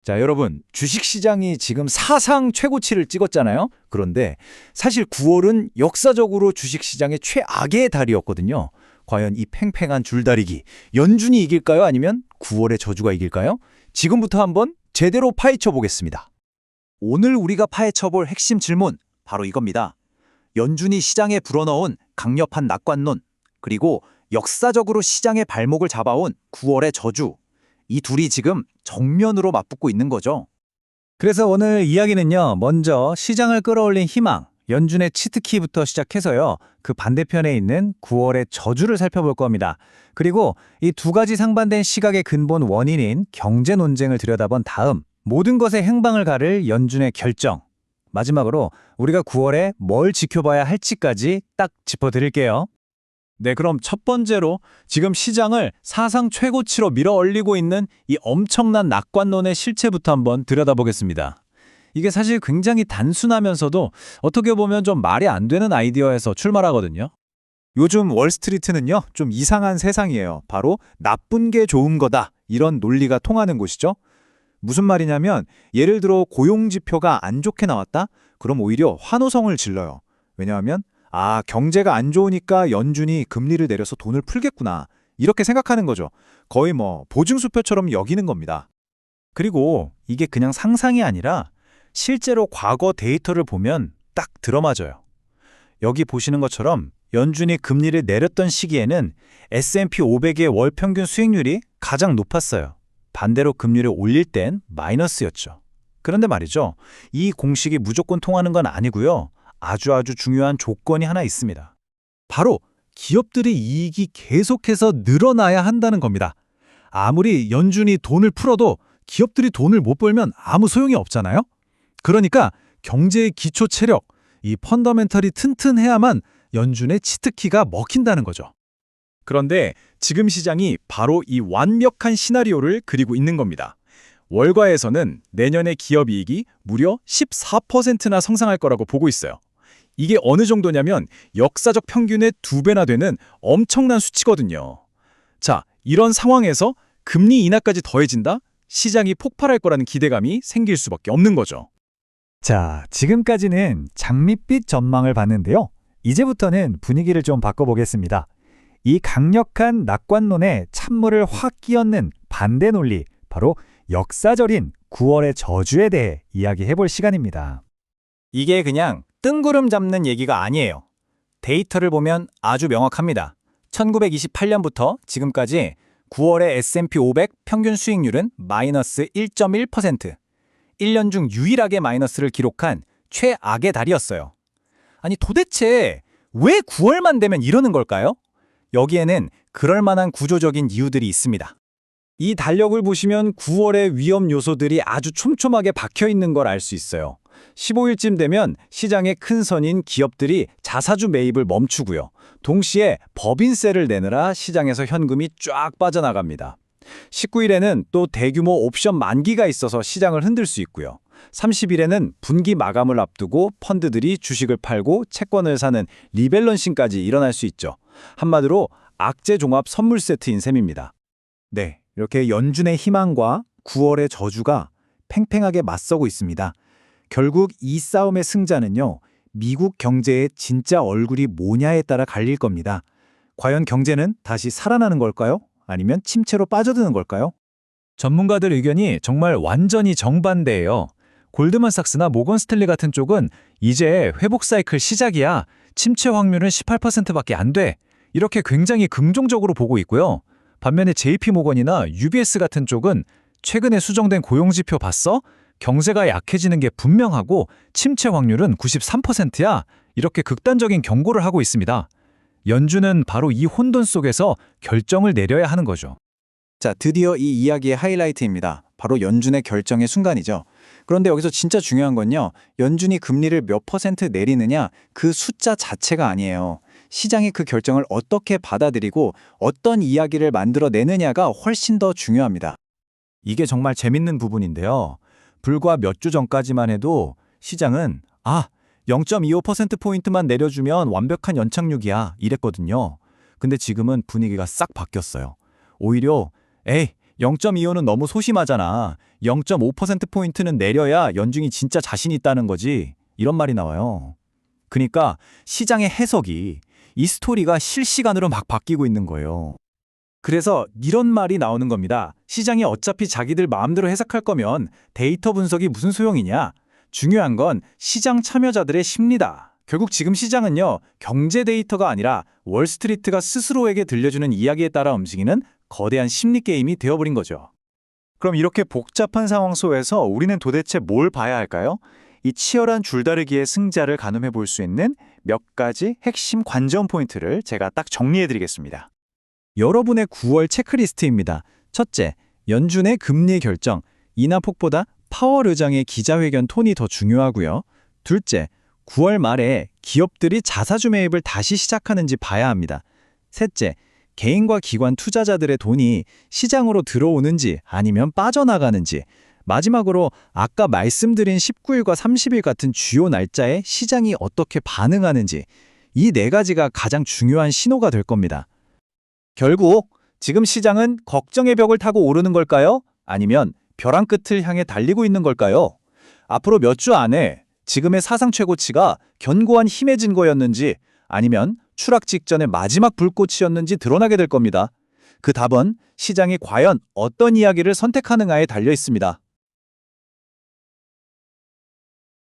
자, 여러분, 주식시장이 지금 사상 최고치를 찍었잖아요. 그런데 사실 9월은 역사적으로 주식시장의 최악의 달이었거든요. 과연 이 팽팽한 줄다리기, 연준이 이길까요? 아니면 9월의 저주가 이길까요? 지금부터 한번 제대로 파헤쳐 보겠습니다. 오늘 우리가 파헤쳐볼 핵심 질문, 바로 이겁니다. 연준이 시장에 불어넣은 강력한 낙관론, 그리고 역사적으로 시장의 발목을 잡아온 9월의 저주. 이 둘이 지금 정면으로 맞붙고 있는 거죠. 그래서 오늘 이야기는요, 먼저 시장을 끌어올린 희망, 연준의 치트키부터 시작해서요, 그 반대편에 있는 9월의 저주를 살펴볼 겁니다. 그리고 이 두 가지 상반된 시각의 근본 원인인 경제 논쟁을 들여다본 다음 모든 것의 행방을 가를 연준의 결정, 마지막으로 우리가 9월에 뭘 지켜봐야 할지까지 딱 짚어드릴게요. 네, 그럼 첫 번째로 지금 시장을 사상 최고치로 밀어올리고 있는 이 엄청난 낙관론의 실체부터 한번 들여다보겠습니다. 이게 사실 굉장히 단순하면서도 어떻게 보면 좀 말이 안 되는 아이디어에서 출발하거든요. 요즘 월스트리트는요, 좀 이상한 세상이에요. 바로 나쁜 게 좋은 거다, 이런 논리가 통하는 곳이죠. 무슨 말이냐면 예를 들어 고용지표가 안 좋게 나왔다? 그럼 오히려 환호성을 질러요. 왜냐하면 경제가 안 좋으니까 연준이 금리를 내려서 돈을 풀겠구나, 이렇게 생각하는 거죠. 거의 보증수표처럼 여기는 겁니다. 그리고 이게 그냥 상상이 아니라 실제로 과거 데이터를 보면 딱 들어맞아요. 여기 보시는 것처럼 연준이 금리를 내렸던 시기에는 S&P 500의 월 평균 수익률이 가장 높았어요. 반대로 금리를 올릴 땐 마이너스였죠. 그런데 말이죠, 이 공식이 무조건 통하는 건 아니고요. 아주 중요한 조건이 하나 있습니다. 바로 기업들의 이익이 계속해서 늘어나야 한다는 겁니다. 아무리 연준이 돈을 풀어도 기업들이 돈을 못 벌면 아무 소용이 없잖아요. 그러니까 경제의 기초 체력, 이 펀더멘털이 튼튼해야만 연준의 치트키가 먹힌다는 거죠. 그런데 지금 시장이 바로 이 완벽한 시나리오를 그리고 있는 겁니다. 월가에서는 내년의 기업이익이 무려 14%나 성장할 거라고 보고 있어요. 이게 어느 정도냐면 역사적 평균의 2배나 되는 엄청난 수치거든요. 자, 이런 상황에서 금리 인하까지 더해진다? 시장이 폭발할 거라는 기대감이 생길 수밖에 없는 거죠. 자, 지금까지는 장밋빛 전망을 봤는데요. 이제부터는 분위기를 좀 바꿔보겠습니다. 이 강력한 낙관론에 찬물을 확 끼얹는 반대 논리, 바로 역사절인 9월의 저주에 대해 이야기해볼 시간입니다. 이게 그냥 뜬구름 잡는 얘기가 아니에요. 데이터를 보면 아주 명확합니다. 1928년부터 지금까지 9월의 S&P 500 평균 수익률은 마이너스 1.1%. 1년 중 유일하게 마이너스를 기록한 최악의 달이었어요. 아니 도대체 왜 9월만 되면 이러는 걸까요? 여기에는 그럴 만한 구조적인 이유들이 있습니다. 이 달력을 보시면 9월의 위험 요소들이 아주 촘촘하게 박혀 있는 걸 알 수 있어요. 15일쯤 되면 시장의 큰 선인 기업들이 자사주 매입을 멈추고요. 동시에 법인세를 내느라 시장에서 현금이 쫙 빠져나갑니다. 19일에는 또 대규모 옵션 만기가 있어서 시장을 흔들 수 있고요. 30일에는 분기 마감을 앞두고 펀드들이 주식을 팔고 채권을 사는 리밸런싱까지 일어날 수 있죠. 한마디로 악재 종합 선물 세트인 셈입니다. 네, 이렇게 연준의 희망과 9월의 저주가 팽팽하게 맞서고 있습니다. 결국 이 싸움의 승자는요, 미국 경제의 진짜 얼굴이 뭐냐에 따라 갈릴 겁니다. 과연 경제는 다시 살아나는 걸까요? 아니면 침체로 빠져드는 걸까요? 전문가들 의견이 정말 완전히 정반대예요. 골드만삭스나 모건 스탠리 같은 쪽은 이제 회복 사이클 시작이야, 침체 확률은 18%밖에 안 돼, 이렇게 굉장히 긍정적으로 보고 있고요. 반면에 JP모건이나 UBS 같은 쪽은 최근에 수정된 고용지표 봤어? 경제가 약해지는 게 분명하고 침체 확률은 93%야, 이렇게 극단적인 경고를 하고 있습니다. 연준은 바로 이 혼돈 속에서 결정을 내려야 하는 거죠. 자, 드디어 이 이야기의 하이라이트입니다. 바로 연준의 결정의 순간이죠. 그런데 여기서 진짜 중요한 건요, 연준이 금리를 몇 퍼센트 내리느냐, 그 숫자 자체가 아니에요. 시장이 그 결정을 어떻게 받아들이고 어떤 이야기를 만들어내느냐가 훨씬 더 중요합니다. 이게 정말 재밌는 부분인데요. 불과 몇 주 전까지만 해도 시장은 0.25%포인트만 내려주면 완벽한 연착륙이야, 이랬거든요. 근데 지금은 분위기가 싹 바뀌었어요. 오히려 0.25는 너무 소심하잖아, 0.5%포인트는 내려야 연준이 진짜 자신 있다는 거지. 이런 말이 나와요. 그러니까 시장의 해석이 이 스토리가 실시간으로 막 바뀌고 있는 거예요. 그래서 이런 말이 나오는 겁니다. 시장이 어차피 자기들 마음대로 해석할 거면 데이터 분석이 무슨 소용이냐? 중요한 건 시장 참여자들의 심리다. 결국 지금 시장은요, 경제 데이터가 아니라 월스트리트가 스스로에게 들려주는 이야기에 따라 움직이는 거대한 심리 게임이 되어버린 거죠. 그럼 이렇게 복잡한 상황 속에서 우리는 도대체 뭘 봐야 할까요? 이 치열한 줄다리기의 승자를 가늠해 볼 수 있는 몇 가지 핵심 관전 포인트를 제가 딱 정리해 드리겠습니다. 여러분의 9월 체크리스트입니다. 첫째, 연준의 금리 결정. 인하폭보다 파월 의장의 기자회견 톤이 더 중요하고요. 둘째, 9월 말에 기업들이 자사주 매입을 다시 시작하는지 봐야 합니다. 셋째, 개인과 기관 투자자들의 돈이 시장으로 들어오는지 아니면 빠져나가는지. 마지막으로 아까 말씀드린 19일과 30일 같은 주요 날짜에 시장이 어떻게 반응하는지. 이 네 가지가 가장 중요한 신호가 될 겁니다. 결국 지금 시장은 걱정의 벽을 타고 오르는 걸까요? 아니면 벼랑 끝을 향해 달리고 있는 걸까요? 앞으로 몇 주 안에 지금의 사상 최고치가 견고한 힘의 증거였는지 아니면 추락 직전의 마지막 불꽃이었는지 드러나게 될 겁니다. 그 답은 시장이 과연 어떤 이야기를 선택하느냐에 달려 있습니다.